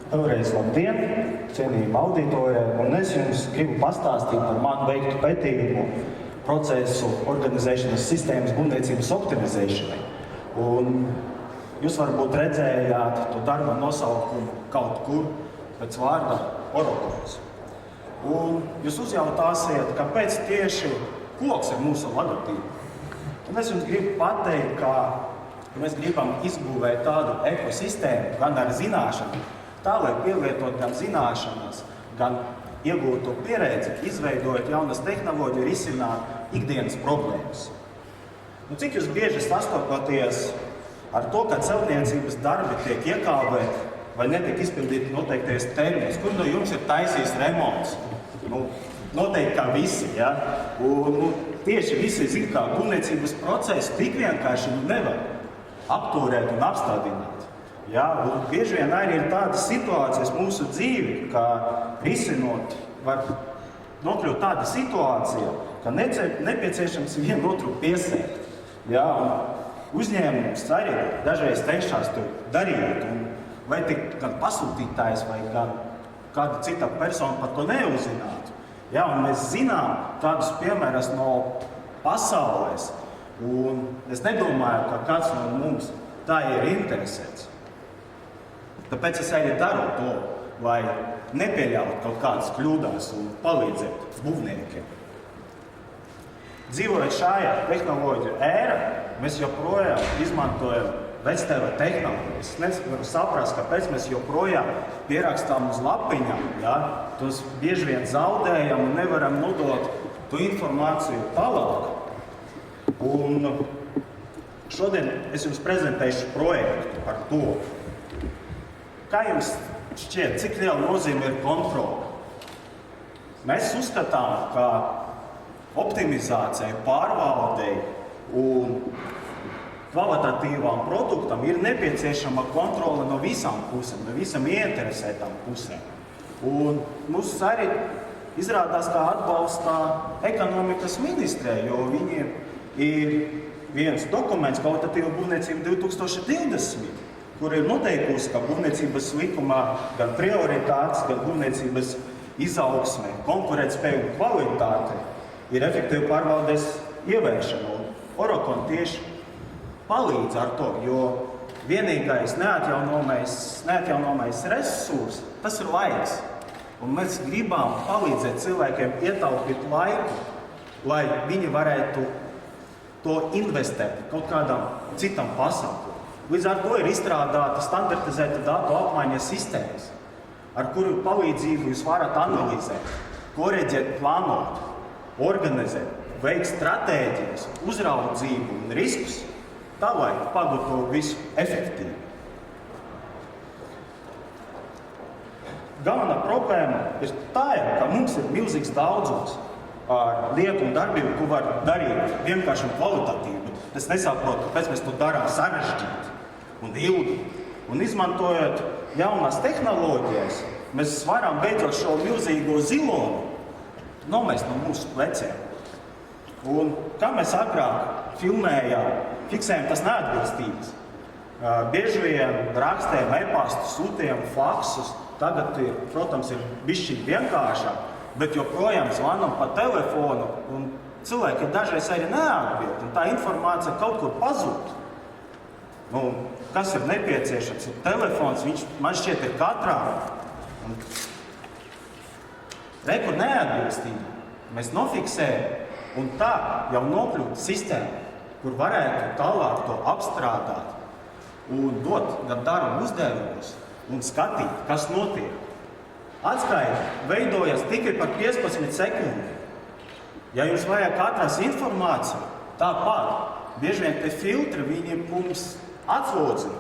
Vēlreiz labdien, cienījuma auditorija, un es jums gribu pastāstīt par manu veiktu pētījumu procesu organizēšanas sistēmas būvniecības optimizēšanai. Un jūs varbūt redzējāt to darba nosaukumu kaut kur pēc vārda Orokons. Un jūs uzjautāsiet, kāpēc tieši koks ir mūsu logotība. Un es jums gribu pateikt, ka mēs gribam izbūvēt tādu ekosistēmu, gan ar zināšanu, tā, lai pielietot gan zināšanas, gan iegūto pieredzi, izveidojot jaunas tehnoloģiju, risināt ikdienas problēmas. Cik jūs bieži sastopaties ar to, ka celtniecības darbi tiek iekāvēti vai netiek izpildīti noteikties termiņus? Kur no jums ir taisījis remonts? Noteikti kā visi, ja? Un tieši visi zina, kā būvniecības procesu tik vienkārši nevar apturēt un apstādināt. Ja? Un bieži vien arī ir tādas situācijas mūsu dzīvi, ka risinot var nokļūt tāda situācija, ka nepieciešams vienu otru piesēt. Ja? Un uzņēmums arī dažreiz cenšas to darīt, un vai tik gan pasūtītājs vai gan kāda cita persona par to neuzzinātu. Ja? Un mēs zinām tādus piemērus no pasaules, un es nedomāju, ka kāds no mums tā ir interesēts. Tāpēc es arī daru to, lai nepieļautu kaut kādas kļūdas un palīdzētu būvniekiem. Dzīvojot šajā tehnoloģiju ērā, mēs joprojām izmantojam vectēva tehnoloģijas. Es nevaru saprast, kāpēc mēs joprojām pierakstām uz lapiņām, ja? Tos bieži vien zaudējam un nevaram nodot to informāciju tālāk. Un šodien es jums prezentēšu projektu par to. Kā jums šķiet, cik liela nozīme ir kontrole? Mēs uzskatām, ka optimizācijai, pārvaldei un kvalitatīvām produktam ir nepieciešama kontrole no visām pusēm, no visam ieinteresētām pusēm. Un mums arī izrādās, kā atbalstā ekonomikas ministrē, jo viņiem ir viens dokuments kvalitatīva būvniecība 2020, kur ir noteikusi, ka būvniecības likumā gan prioritātes, gan būvniecības izaugsme, konkurētspēja un kvalitāte ir efektīva pārvaldes ievēršana. Orokon tieši palīdz ar to, jo vienīgais neatjaunojamais resurs, tas ir laiks. Un mēs gribam palīdzēt cilvēkiem ietaupīt laiku, lai viņi varētu to investēt kaut kādam citam pasākumam. Līdz ar to ir izstrādāta standartizēta datu apmaiņas sistēmas, ar kuru palīdzību jūs varat analizēt, koreģēt, plānot, organizēt, veikt stratēģijas, uzraudzību un riskus, tā lai pagatavo visu efektīvi. Galvenā problēma ir tā, ka mums ir milzīgs daudzums ar lietu un darbību, ko var darīt vienkārši un kvalitatīvi. Es nesaprotu, kāpēc mēs to darām sarežģīti un ilgi. Un izmantojot jaunās tehnoloģijas, mēs varam beidzot šo milzīgo zilonu nomest no mūsu pleciem. Un kā mēs agrāk fiksējam tas neatbilstības. Bieži vien rakstējam e-pastu, sūtījam faksus, tagad protams, ir bišķiņ vienkāršāk, bet joprojām zvanam pa telefonu, un cilvēki dažreiz arī neatbild, un tā informācija kaut kur pazūd. Kas ir nepieciešams? Ir telefons, viņš man šķiet ir katrā. Rekur neatbilstība. Mēs nofiksējam, un tā jau nokļūt sistēma, kur varētu tālāk to apstrādāt un dot gan darbu uzdevumus un skatīt, kas notiek. Atskaita veidojas tikai par 15 sekundēm. Ja jums vajag atrast informāciju, tāpat bieži vien te filtri viņi mums atslodzina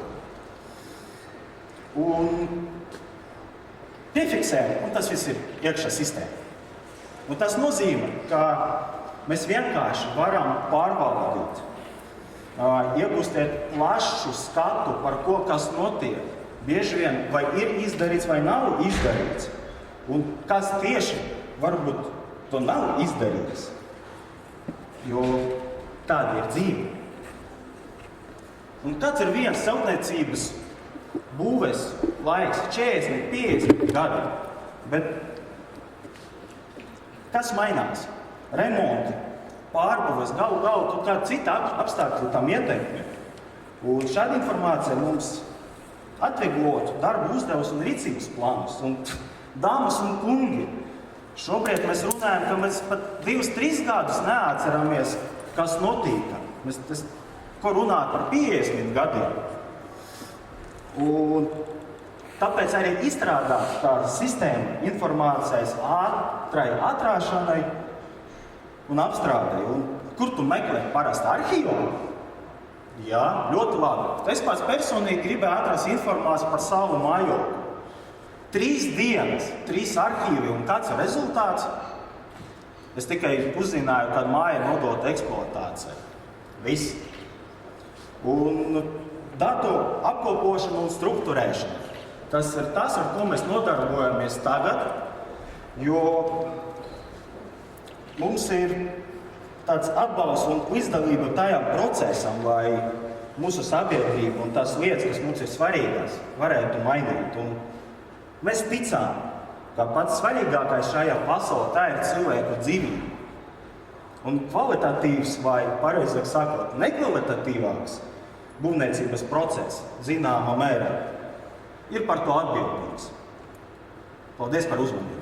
un piefiksējam, un tas viss ir iekšā sistēma. Un tas nozīmē, ka mēs vienkārši varam pārvaldīt, iegūstēt plašu skatu par ko, kas notiek. Bieži vien vai ir izdarīts vai nav izdarīts, un kas tieši varbūt to nav izdarīts, jo tāda ir dzīve. Un kāds ir viens celtniecības būves laiks 40, 50 gadi. Bet kas mainās? Remonti, pārbūves, galu kaut kāda cita apstākļa tam ieteikumi. Un šāda informācija mums atvieglotu darbu uzdevus un rīcības plānus. Un dāmas un kungi, šobrīd mēs runājam, ka mēs pat 2-3 gadus neatceramies, kas notika. Mēs ko runāt par 50 gadiem. Un tāpēc arī izstrādāt tādu sistēmu informācijas ātrai atrāšanai un apstrādai. Un kur tu meklē parasti arhīvā? Jā, ļoti labi. Es pats personīgi gribēju atrast informāciju par savu mājokli. 3 dienas, 3 arhīvi un kāds ir rezultāts? Es tikai uzzināju, kad māja ir nodota eksploatācijai. Viss. Un datu apkopošana un struktūrēšana. Tas ir tas, ar ko mēs nodarbojamies tagad, jo mums ir tāds atbalsts un izdevība tajā procesam, lai mūsu sabiedrība un tās lietas, kas mums ir svarīgas, varētu mainīt. Un mēs ticām, ka pats svarīgākais šajā pasaulē tā ir cilvēku dzīvība. Un kvalitatīvs vai, pareizāk sakot, nekvalitatīvāks būvniecības process, zināmā mērā, ir par to atbildīgs. Paldies par uzmanību!